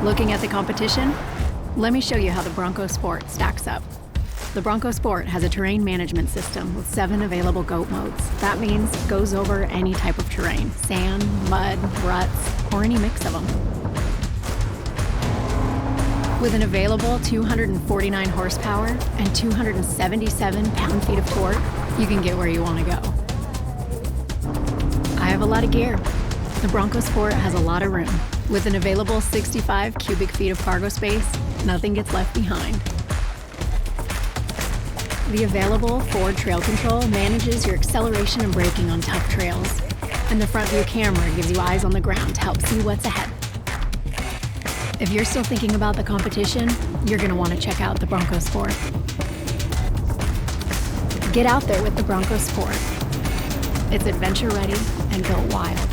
Looking at the competition? Let me show you how the Bronco Sport stacks up. The Bronco Sport has a terrain management system with 7 available GOAT modes. That means it goes over any type of terrain: sand, mud, ruts, or any mix of them. With an available 249 horsepower and 277 pound-feet of torque, you can get where you want to go. I have a lot of gear. The Bronco Sport has a lot of room. With an available 65 cubic feet of cargo space, nothing gets left behind. The available forward trail control manages your acceleration and braking on tough trails, and the front view camera gives you eyes on the ground to help see what's ahead. If you're still thinking about the competition, you're going to want to check out the Bronco Sport. Get out there with the Bronco Sport. It's adventure ready and built wild.